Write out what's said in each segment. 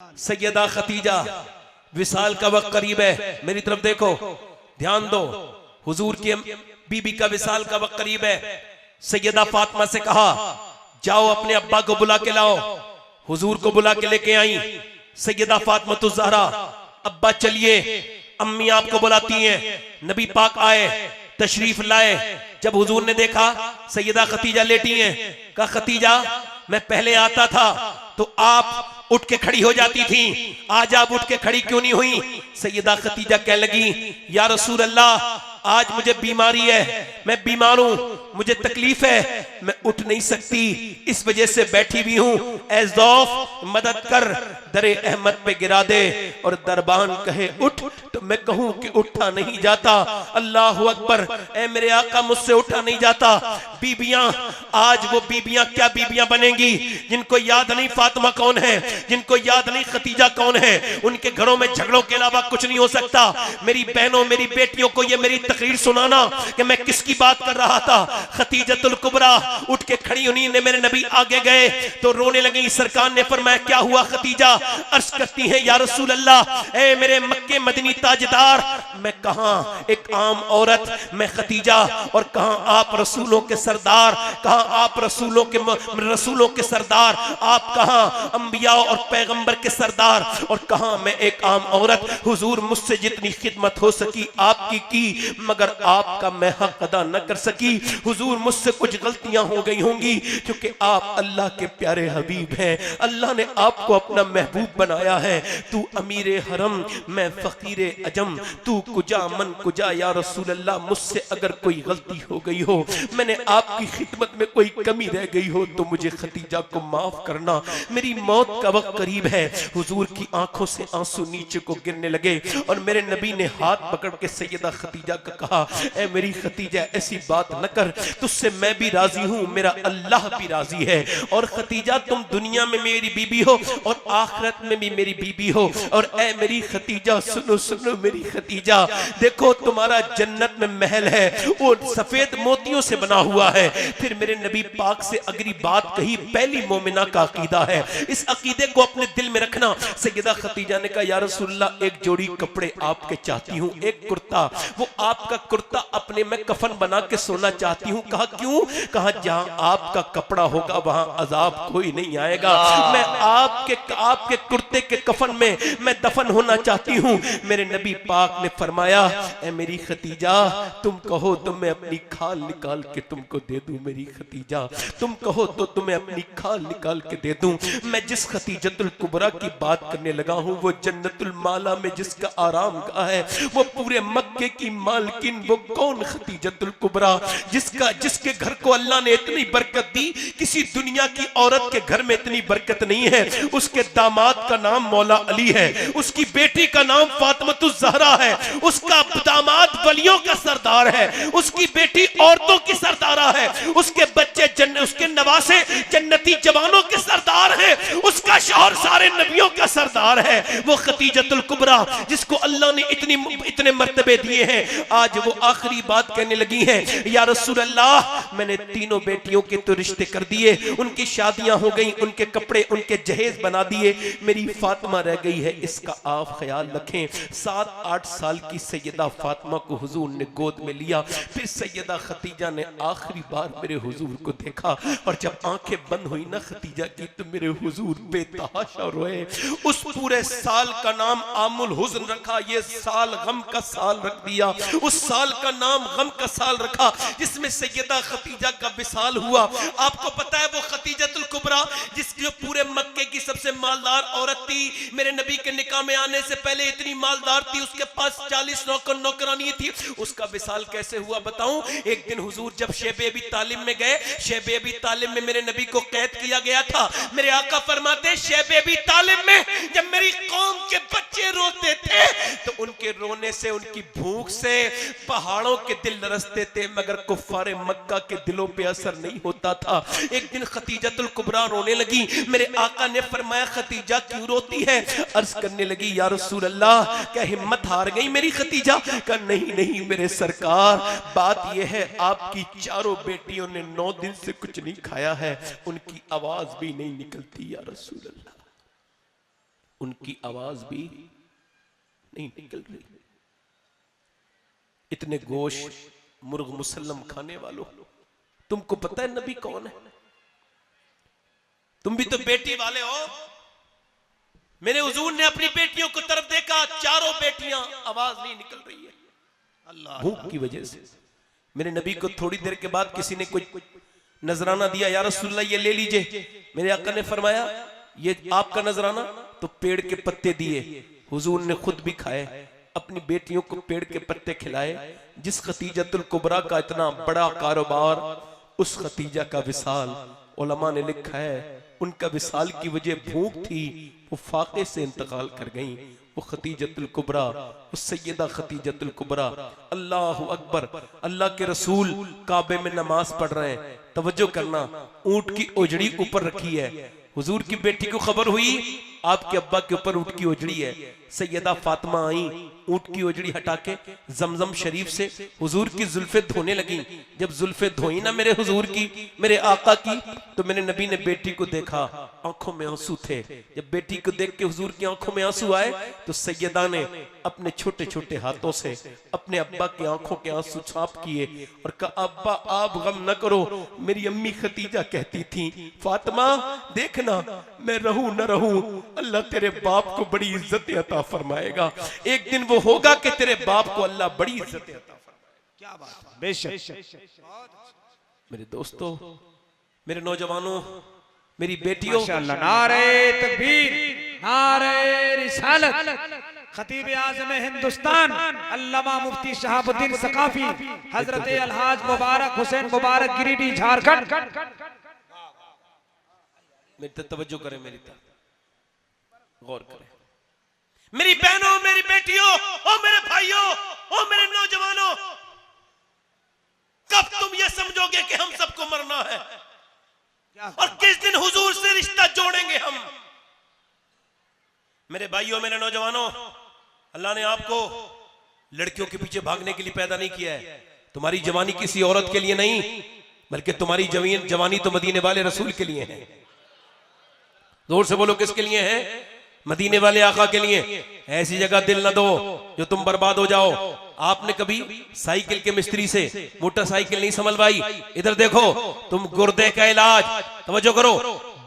Syeda Khadija, विसाल का वक्त करीब है, मेरी तरफ देखो, ध्यान दो। हुजूर की बीबी का विसाल का वक्त करीब है। सैयदा फातिमा से कहा जाओ अपने अब्बा को बुला के लाओ। हुजूर को बुला के लेके आई सैयदा फातिमा तुज ज़हरा। अब्बा चलिए, अम्मी आपको बुलाती हैं। नबी पाक आए, तशरीफ लाए। जब हुजूर ने देखा सैयदा खतीजा लेटी हैं, कहा खतीजा मैं पहले आता था तो आप उठ के खड़ी हो जाती थी, आज आप उठ के खड़ी क्यों नहीं हुई? सैयदा खतीजा कहने लगी या रसूल अल्लाह आज मुझे बीमारी है, मैं बीमार हूं, मुझे तकलीफ है, मैं उठ नहीं सकती, इस वजह से बैठी भी हूं। ऐ ज़ौफ मदद कर, दरे अहमद पे गिरा दे। और दरबान कहे उठ तो मैं कहूं कि उठा नहीं जाता। अल्लाह अकबर, ऐ मेरे आका मुझसे उठा नहीं जाता। बीबियां, आज वो बीबियां क्या बीबियां बनेंगी जिनको याद नहीं फातिमा कौन है, जिनको याद नहीं खतीजा कौन है। उनके घरों में झगड़ों के अलावा कुछ नहीं हो सकता। मेरी बहनों, मेरी बेटियों को ये मेरी तकरीर सुनाना कि मैं किसकी बात कर रहा था। खतीजतुल कुबरा उठ के खड़ी हुई ने, मेरे नबी आगे गए तो रोने लगी। सरकार ने फरमाया क्या हुआ खतीजा? अर्ज करती है या रसूल अल्लाह, ऐ मेरे मक्के मदनी ताजदार, मैं कहां एक आम औरत, मैं खतीजा, और कहां आप रसूलों के सरदार, कहां आप रसूलों के सरदार, आप कहां अंबिया और पैगंबर के सरदार, और कहां मैं एक आम औरत। हुजूर मुझसे जितनी खिदमत हो सकी आपकी की, मगर आपका मैं हक अदा न कर सकी। हुजूर मुझसे कुछ गलतियां हो गई होंगी, क्योंकि आप अल्लाह के प्यारे हबीब हैं, अल्लाह ने आपको अपना महबूब बनाया है। तू अमीर हरम, मैं फकीर अजम, तू कुजा मन कुजा। या रसूल अल्लाह मुझसे अगर कोई गलती हो गई हो, मैंने आपकी खिदमत में कोई कमी रह गई हो, तो मुझे खतीजा को माफ करना, मेरी मौत का वक्त करीब है। हुजूर की आंखों से आंसू नीचे को गिरने लगे और मेरे नबी ने हाथ पकड़ के सैयदा खतीजा को कहा ऐ मेरी खतीजा ऐसी बात न कर, तुझसे मैं भी राजी हूं, मेरा अल्लाह भी राजी है। और खतीजा तुम दुनिया में मेरी बीबी हो और आखिरत में भी मेरी बीबी हो। और ऐ मेरी खतीजा सुनो सुनो मेरी खतीजा, देखो तुम्हारा जन्नत में महल है, वो सफेद मोतियों से बना हुआ है। फिर मेरे नबी पाक से अगली बात कही, पहली मोमिना का अकीदा है, इस अकीदे को अपने दिल में रखना। सैयदा खतीजा ने कहा या रसूलल्लाह एक जोड़ी कपड़े आपके चाहती हूँ, एक कुर्ता, वो आपका कुर्ता अपने में कफन बना के सोना चाहती हूँ। कहा क्यों? कहा जहां आपका कपड़ा होगा वहां अजाब कोई नहीं आएगा, मैं आपके कुर्ते के कफन में मैं दफन होना चाहती हूँ। मेरे नबी पाक ने फरमाया ऐ मेरी खतीजा तुम कहो तो मैं अपनी खाल निकाल के तुमको दे दूं। मेरी खतीजा तुम कहो तो तुम्हें अपनी खाल निकाल के दे दूं। मैं जिस खतीजतुल कुबरा की बात करने लगा हूं, वो जन्नतुल माला में जिसका आराम गाह है, वो पूरे मक्के की मालकिन, वो कौन खतीजतुल कुबरा, जिसके घर को अल्लाह ने इतनी बरकत दी, किसी दुनिया की औरत के घर में इतनी बरकत नहीं है। उसके दामाद का नाम मौला अली है, उसकी बेटी का नाम फातिमातुज ज़हरा है, उसका दामाद वलियों का सरदार है, उसकी बेटी औरतों की सरदारा है, उसके बच्चे उसके नवासे जन्नती जवानों के सरदार हैं, उसका शौहर सारे नबियों का सरदार है। वो खतीजतुल कुबरा जिसको अल्लाह ने इतने मर्तबे दिए हैं, आज वो आखिरी बात कहने लगी है या रसूल अल्लाह मैंने तीनों बेटियों के तो रिश्ते कर दिए, उनकी शादियां हो गई, उनके कपड़े उनके जहेज बना दिए, मेरी फातिमा रह गई है, इसका आप ख्याल रखें। 7-8 साल की सैयदा फातिमा को हुजूर ने गोद में लिया। फिर सैयदा खतीजा ने आखिरी बार मेरे हुजूर को देखा, और जब आंखें बंद हुई ना खतीजा की, तो मेरे हुजूर बेतहाशा रोए। उस पूरे साल का नाम आमुल हुज़्न रखा, ये साल गम का साल रख दिया। उस साल का नाम गम का साल रखा जिसमें सैयदा खतीजा का विसाल हुआ। आपको पता है वो खतीजतुल कुबरा जिसकी पूरे मक्के की सबसे मालदार औरत थी, मेरे नबी के निकाह में आने से पहले इतनी मालदार थी, उसके पास 40 नौकर नौकरानी थी। उसका विसाल कैसे हुआ बताऊं? एक दिन हुजूर जब शैब अबी तालिब में गए, शैब अबी तालिब में मेरे नबी को कैद किया गया था। मेरे आका फरमाते शैब अबी तालिब में जब मेरी कौम के बच्चे रोते थे तो उनके रोने से, उनकी भूख से पहाड़ों के दिल लरसते थे, मगर कुफ्फारे मक्का के दिलों पे असर नहीं होता था। एक दिन खतीजतुल कुबरा रोने लगी। मेरे आका ने फरमाया खतीजा क्यों रोती है? अर्ज करने लगी या रसूल अल्लाह क्या हिम्मत हार गई मेरी खतीजा? कहा नहीं नहीं मेरे सरकार, बात यह है आपकी चारों बेटियों ने 9 दिन से कुछ नहीं खाया है, उनकी आवाज भी नहीं निकलती या रसूल अल्लाह। उनकी आवाज भी नहीं निकल रही। इतने गोश्त मुर्ग मुसल्लम खाने वालों, तुमको पता है नबी कौन है? तुम भी तो बेटी वाले हो। मेरे हुजूर ने अपनी बेटियों को तरफ देखा, चारों बेटियां, आवाज नहीं निकल रही है अल्लाह भूख की वजह से। मेरे नबी को थोड़ी देर के बाद किसी ने कुछ नजराना दिया, या रसूलल्लाह ये ले लीजिए। मेरे आका ने फरमाया ये आपका नजराना, तो पेड़ के पत्ते दिए। हुजूर ने खुद भी खाए, अपनी बेटियों को पेड़ के पत्ते खिलाए। जिस खतीजतुल कुबरा का इतना बड़ा कारोबार, उस खतीजा का विसाल, उलमा ने लिखा है उनका विसाल की वजह भूख थी, वो फाके से इंतकाल कर गईं। वो खतीजतुल कुबरा, वो सैयदा खतीजतुल कुबरा। अल्लाहु अकबर। अल्लाह के रसूल काबे में नमाज पढ़ रहे हैं, तवज्जो करना, ऊंट की ओजड़ी ऊपर रखी है। हुजूर की बेटी को खबर हुई आपके अब्बा के ऊपर ऊंट की ओजड़ी है। सैयदा फातिमा आई, ऊंट की ओजड़ी हटा के जमजम शरीफ से हुजूर की जुल्फे धोने लगी। जब जुल्फे धोई ना मेरे हुजूर की, मेरे आका की, तो मेरे नबी ने बेटी को देखा, आंखों में आंसू थे। जब बेटी को देख के हुजूर की आंखों में आंसू आए, तो सैयदा ने अपने छोटे छोटे हाथों से अपने अब्बा की आंखों के आंसू साफ किए और कहा अब्बा आप गम न करो। मेरी अम्मी खतीजा कहती थी फातिमा देखना मैं रहूं न रहूं, अल्लाह तेरे बाप को बड़ी इज्जत अता फरमाएगा। एक दिन वो होगा कि तेरे बाप को अल्लाह बड़ी इज्जत अता फरमाएगा। क्या बात है, बेशक। मेरे दोस्तों, मेरे नौजवानों, मेरी बेटियों, नारे तकबीर, नारे रिसालत। खतीब आज़म हिंदुस्तान अल्लामा मुफ्ती शहाबुद्दीन सकाफी हजरत अलहाज मुबारक हुसैन मुबारक गिरिडीह झारखंड। मेरी तरफ तवज्जो करें, मेरी तरफ गौर करें। मेरी बहनों, मेरी बेटियों, ओ मेरे भाइयों, ओ मेरे नौजवानों, कब तुम ये समझोगे कि हम सबको मरना है और किस दिन हुजूर से रिश्ता जोड़ेंगे हम? मेरे भाइयों, मेरे नौजवानों, अल्लाह ने आपको लड़कियों के पीछे भागने के लिए पैदा नहीं किया है। तुम्हारी जवानी किसी औरत के लिए नहीं, बल्कि तुम्हारी जवानी तो मदीने वाले रसूल के लिए है। जोर से बोलो, किसके लिए है? मदीने वाले आका के लिए। ऐसी जगह दिल न दो जो तुम बर्बाद हो जाओ। आपने कभी साइकिल के मिस्त्री से मोटरसाइकिल नहीं संभलवाई? इधर देखो, तुम गुर्दे का इलाज, तवज्जो करो,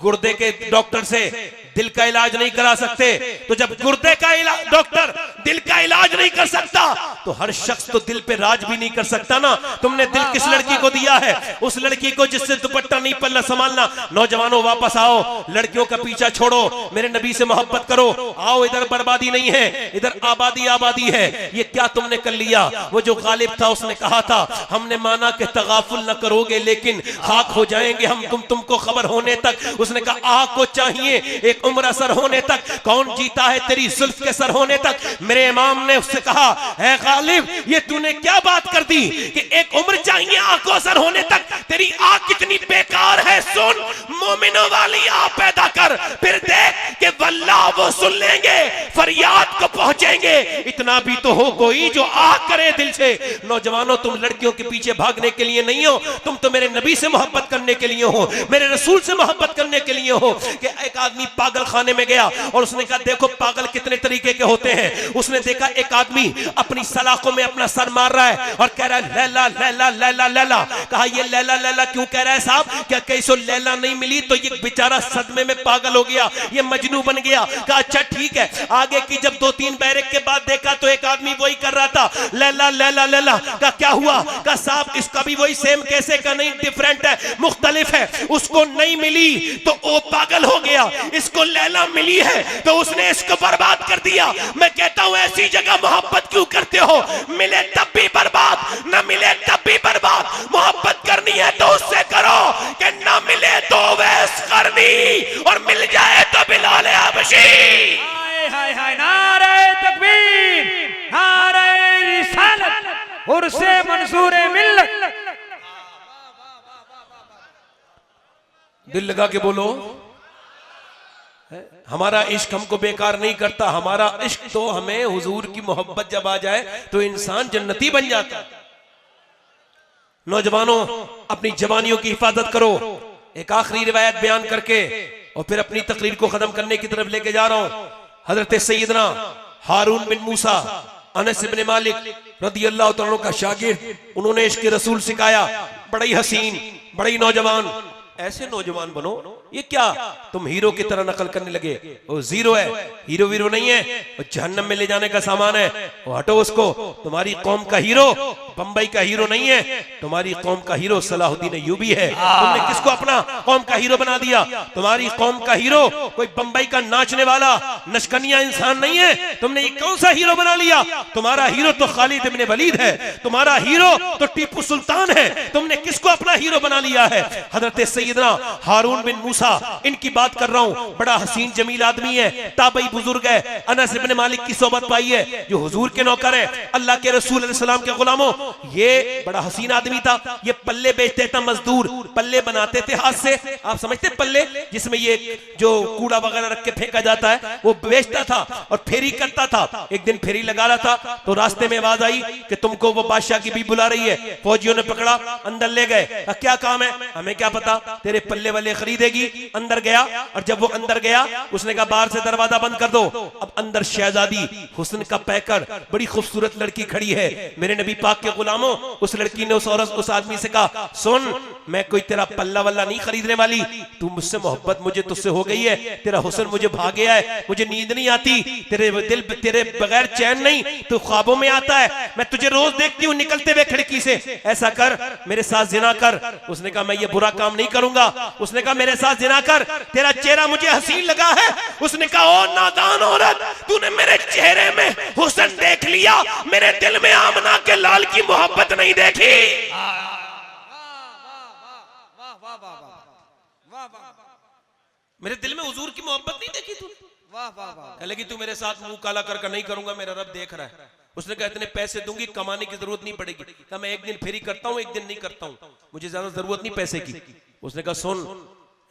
गुर्दे के डॉक्टर से दिल का इलाज नहीं करा सकते। तो जब गुर्दे का डॉक्टर दिल का इलाज नहीं कर सकता, तो हर शख्स तो दिल पे राज भी नहीं कर सकता ना। तुमने दिल किस लड़की को दिया है? उस लड़की को जिससे दुपट्टा नहीं पल्ला संभालना। नौजवानों वापस आओ, लड़कियों का पीछा छोड़ो, मेरे नबी से मोहब्बत करो। आओ, इधर बर्बादी नहीं है, इधर आबादी आबादी है। ये क्या तुमने कर लिया? वो जो गालिब था उसने कहा था हमने माना कि तगाफुल न करोगे लेकिन खाक हो जाएंगे हम तुमको खबर होने तक। उसने कहा आग को चाहिए एक उम्र असर होने तक, कौन जीता है तेरी जुल्फ के सर होने तक। मेरे इमाम ने उससे कहा है गालिब ये तूने क्या बात कर दी कि एक उम्र चाहिए आग को असर होने तक? तेरी आग कितनी बेकार है। सुन, मोमिनों वाली आग पैदा कर, फिर देख कि वल्लाह वो सुन लेंगे, फरियाद को पहुंचेंगे। इतना भी तो हो कोई जो आग करे दिल से। नौजवानों, तुम लड़कियों के पीछे भागने के लिए नहीं हो, तुम तो मेरे नबी से मोहब्बत करने के लिए हो, मेरे रसूल से मोहब्बत करने के लिए हो। कि एक आदमी पागल खाने में गया और उसने कहा देखो पागल कितने तरीके के होते हैं। उसने देखा एक आदमी अपनी सलाखों में अपना सर मार रहा है और कह रहा है लैला लैला लैला लैला। कहा ये लैला लैला क्यों कह रहा है साहब? क्या कैसो लैला नहीं मिली तो ये बेचारा सदमे में पागल हो गया, ये मजनू बन गया। कहा अच्छा ठीक है। आगे की जब 2-3 बैरक के बाद देखा तो एक आदमी वही कर रहा था, लैला लैला लैला। कहा क्या हुआ? कहा साहब इसका भी वही सेम कैसे का नहीं, डिफरेंट है, मुख्तलिफ है। उसको नहीं मिली तो वो पागल हो गया, इसको लैला मिली है तो उसने इसको बर्बाद कर दिया। मैं कहता हूं ऐसी जगह मोहब्बत क्यों करते हो? मिले तब भी बर्बाद, न मिले तब भी बर्बाद। मोहब्बत करनी है तो उससे करो कि न मिले तो वैस करनी और मिल जाए तो बिलाल हबशी। हाय हाय हाय, नारे तकबीर, नारे रिसालत, उर्से मंसूर मिल्लत। दिल लगा के बोलो, हमारा इश्क हमको बेकार नहीं करता। हमारा इश्क तो हमें हुजूर की मोहब्बत जब आ जाए तो इंसान जन्नती बन जाता है। नौजवानों, अपनी जवानियों की हिफाजत करो। एक आखिरी रिवायत बयान करके और फिर अपनी तकरीर को खत्म करने की तरफ लेके जा रहा हूं। हजरत सैयदना हारून बिन मूसा अनस इब्न मालिक रदियल्लाहु तआला का शागिर्द, उन्होंने इश्क रसूल सिखाया। बड़ा ही हसीन, बड़ा ही नौजवान, ऐसे नौजवान बनो। ये क्या तुम हीरो की तरह नकल करने लगे? वो जीरो है, हीरो वीरो नहीं है, वो जहन्नम में ले जाने का सामान है। वो हटो उसको। तुम्हारी कौम का हीरो बंबई का हीरो नहीं है, तुम्हारी कौम का हीरो सलाहुद्दीन अय्यूबी है। तुमने किसको अपना कौम का हीरो बना दिया? तुम्हारी कौम का हीरो कोई बंबई का नाचने वाला नशकनिया इंसान नहीं है। तुमने ये कौन सा हीरो बना लिया? तुम्हारा हीरो तो खालिद इब्न वलीद है, तुम्हारा हीरो तो टीपू सुल्तान है। तुमने किसको अपना हीरो बना लिया है? हजरत सैयदना हारून बिन मूसा, इनकी बात कर रहा हूं। बड़ा हसीन जमील आदमी है, ताबई बुजुर्ग है, अनस इब्न मालिक की सोबत पाई है, जो हुजूर के नौकर है, अल्लाह के रसूल अलैहि सलाम के गुलामों। ये बड़ा हसीन आदमी था। ये पल्ले बेचते था, मजदूर पल्ले बनाते थे हाथ से। आप समझते पल्ले, जिसमें ये जो कूड़ा वगैरह रख के फेंका जाता है, वो बेचता था और फेरी करता था। एक दिन फेरी लगा रहा था तो रास्ते में आवाज आई कि तुमको वो बादशाह की भी बुला रही है। फौजियों ने पकड़ा, अंदर ले गए। क्या काम है? हमें क्या पता, तेरे पल्ले वाले खरीदेगी। अंदर गया, और जब वो अंदर गया उसने कहा बाहर से दरवाजा बंद कर दो। अब अंदर शहजादी हुस्न का पैकर, बड़ी खूबसूरत लड़की खड़ी है। मेरे नबी पाक के गुलामों, उस लड़की ने उस आदमी से कहा, सुन, मैं कोई तेरा पल्ला वल्ला नहीं खरीदने वाली, तू मुझसे मोहब्बत मुझे तुझसे हो गई है, तेरा हुस्न मुझे भा गया है, मुझे नींद नहीं आती, तेरे दिल तेरे बगैर चैन नहीं, तू ख्वाबों में आता है, मैं तुझे रोज देखती हूँ निकलते हुए खिड़की से, ऐसा कर मेरे साथ जिना कर। उसने कहा मैं ये बुरा काम नहीं करूंगा। उसने कहा मेरे साथ जिना कर, तेरा चेहरा मुझे हसीन लगा है। उसने कहा ओ नादान औरत, तूने मेरे चेहरे में हुस्न देख लिया, मेरे दिल में आमना के लाल की मोहब्बत नहीं देखी। मेरे दिल में हुजूर की मोहब्बत नहीं देखी तू। कह लगी तू मेरे साथ मुंह काला कर नहीं करूंगा, मेरा रब देख रहा है। उसने कहा इतने पैसे दूंगी, कमाने की जरूरत नहीं पड़ेगी। कहा मैं एक दिन फेरी करता हूं, एक दिन नहीं करता हूं, मुझे ज्यादा जरूरत नहीं पैसे की। उसने कहा सुन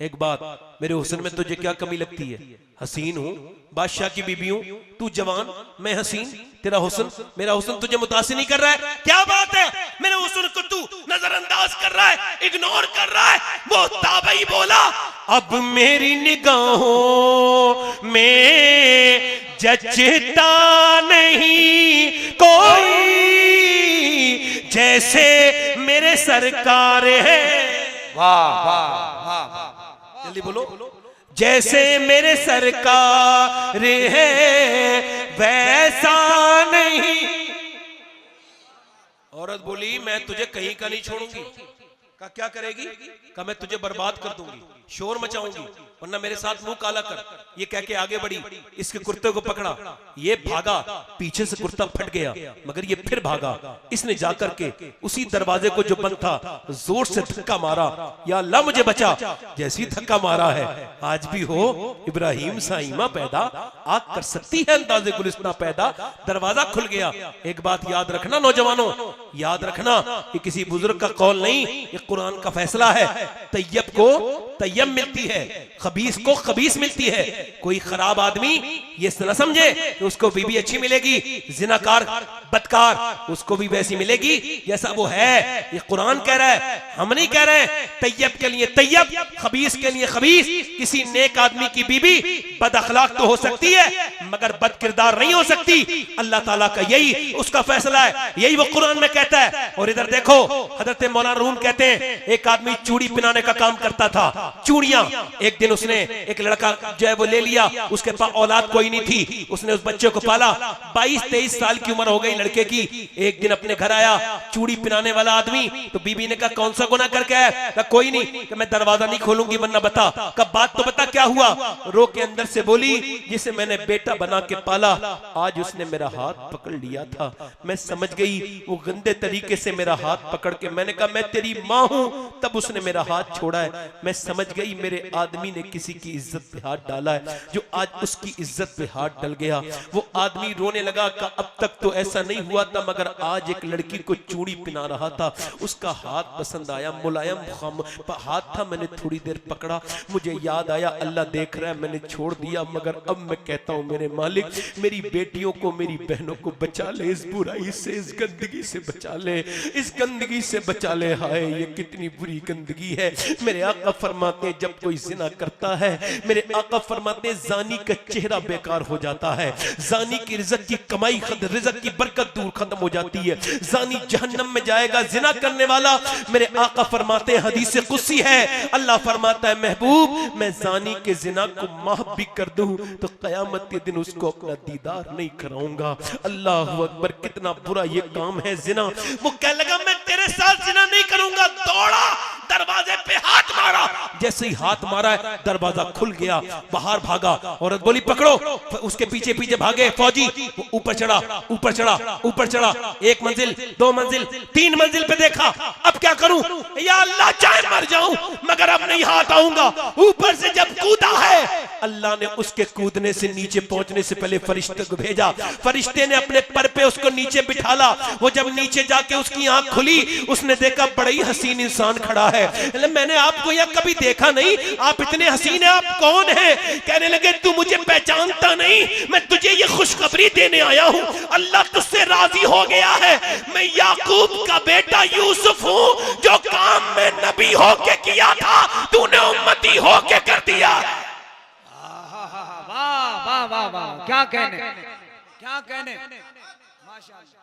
एक बात, मेरे हुस्न में तुझे क्या कमी लगती है? हसीन हूं, बादशाह की बीबी हूं, तू जवान, मैं हसीन, तेरा हुस्न, मेरा हुस्न तुझे मुतासिर नहीं कर रहा है? क्या बात है, मेरे हुस्न को तू नजरअंदाज कर रहा है, इग्नोर कर रहा है? वो ताबई बोला, अब मेरी निगाहों में जचता नहीं कोई, जैसे मेरे सरकार है। वाह वाह वाह, जल्दी बोलो, जैसे मेरे सरकार है वैसा नहीं। औरत बोली मैं तुझे कहीं का नहीं छोड़ूंगी। का क्या करेगी? का मैं तुझे बर्बाद कर दूंगी, शोर मचाऊंगी, वरना मेरे साथ मुंह काला कर। ये कह के आगे बढ़ी, इसके कुर्ते को पकड़ा, ये भागा, पीछे से कुर्ता फट गया, मगर ये फिर भागा। इसने जाकर के उसी दरवाजे को जो बंद था जोर से धक्का मारा, या अल्लाह मुझे बचा। जैसी धक्का मारा है, आज भी हो इब्राहिम साइमा पैदा, आग कर सकती है अंदाजे गुलिस्तां पैदा। दरवाजा खुल गया। एक बात याद रखना नौजवानों, याद रखना, ये किसी बुजुर्ग का कौल नहीं, ये कुरान का फैसला है। तैयब को तैयब मिलती है, खबीस को खबीस मिलती है। कोई खराब आदमी ये न समझे कि उसको बीबी अच्छी मिलेगी, जिनाकार बदकार उसको भी वैसी मिलेगी जैसा वो है। ये कुरान कह रहा है, हम नहीं कह रहे। तैयब के लिए तैयब, खबीस के लिए खबीस। किसी नेक आदमी की बीबी बद अखलाक तो हो सकती है, मगर बद किरदार नहीं हो सकती। अल्लाह ताला का यही उसका फैसला है, यही वो कुरान में कहता है। और इधर देखो, हजरत मौलाना रूम कहते हैं एक आदमी चूड़ी पिनाने का काम करता था, चूड़ियां। एक दिन उसने एक लड़का जो है वो ले लिया, उसके पास औलाद कोई नहीं थी, उसने उस बच्चे को पाला। 22-23 साल की उम्र हो गई लड़के की। एक दिन अपने घर आया चूड़ी पिनाने वाला आदमी, तो बीबी ने कहा कौन सा गुनाह करके आया? कहा कोई नहीं, कि मैं दरवाजा नहीं खोलूंगी वरना बता। कब बात तो बता क्या हुआ? रो के अंदर से बोली, जिसे मैंने बेटा बना के पाला, आज उसने मेरा हाथ पकड़ लिया था। मैं समझ गई वो गंदे तरीके से मेरा हाथ पकड़ के, मैंने कहा मैं तेरी माँ हूं, तब उसने मेरा हाथ छोड़ा है। मैं समझ गई मेरे आदमी ने किसी की इज्जत पे हाथ डाला है, जो आज उसकी इज्जत पे हाथ डल गया। वो आदमी रोने लगा, का अब तक तो ऐसा नहीं हुआ था, मगर आज एक लड़की को चूड़ी पिना रहा था, उसका हाथ पसंद आया, मुलायम हाथ था, मैंने थोड़ी देर पकड़ा, मुझे याद आया अल्लाह देख रहा है, मैंने छोड़ दिया। मगर अब मैं कहता हूं मेरे मालिक, मेरी बेटियों को, मेरी बहनों को बचा ले, इस बुराई से, इस गंदगी से बचा ले, इस गंदगी से बचा ले। हाय ये कितनी बुरी गंदगी है। मेरे आका फरमाते हैं जब कोई जिना करता है, मेरे आका फरमाते हैं जानी का चेहरा बेकार हो जाता है, जानी की रिज़्क़ की कमाई, रिज़्क़ की बरकत दूर खत्म हो जाती है, जानी जहन्नम में जाएगा। जिना करने वाला, मेरे आका फरमाते हैं हदीस कुदसी है, अल्लाह फरमाता है महबूब मैं जानी के जिना को माफ भी कर दूं तो कयामत के दिन उसको अपना दीदार नहीं कराऊंगा। अल्लाह अकबर, कितना बुरा ये काम है जिना। वो कह लगा मैं तेरे साथ जिना नहीं करूंगा, दौड़ा दरवाजे पे हाथ मारा, जैसे ही हाथ मारा दरवाजा खुल गया, बाहर भागा। औरत बोली पकड़ो, उसके पीछे पीछे भागे फौजी। वो ऊपर चढ़ा, ऊपर चढ़ा, ऊपर चढ़ा, 1 मंजिल 2 मंजिल 3 मंजिल पे देखा, अब क्या करूं, या अल्लाह चाहे मर जाऊं मगर अब नहीं हाथ आऊंगा। ऊपर से जब कूदा है, अल्लाह ने उसके कूदने से नीचे पहुंचने से पहले फरिश्ते को भेजा, फरिश्ते ने अपने पर पे उसको नीचे बिठाला। वो जब नीचे जाके उसकी आंख खुली, उसने देखा बड़ा ही हसीन इंसान खड़ा है। मैंने आपको यह कभी देखा नहीं, आप इतने हसीन हैं, आप कौन हैं? कहने लगे तू मुझे पहचानता नहीं, मैं तुझे ये खुशखबरी देने आया हूं, अल्लाह तुझसे राजी हो गया है। मैं याकूब का बेटा यूसुफ हूं, जो काम मैं नबी होके किया था तूने उम्मती होके कर दिया। वाह वाह वाह वाह, क्या कहने, क्या कहने, माशाअल्लाह।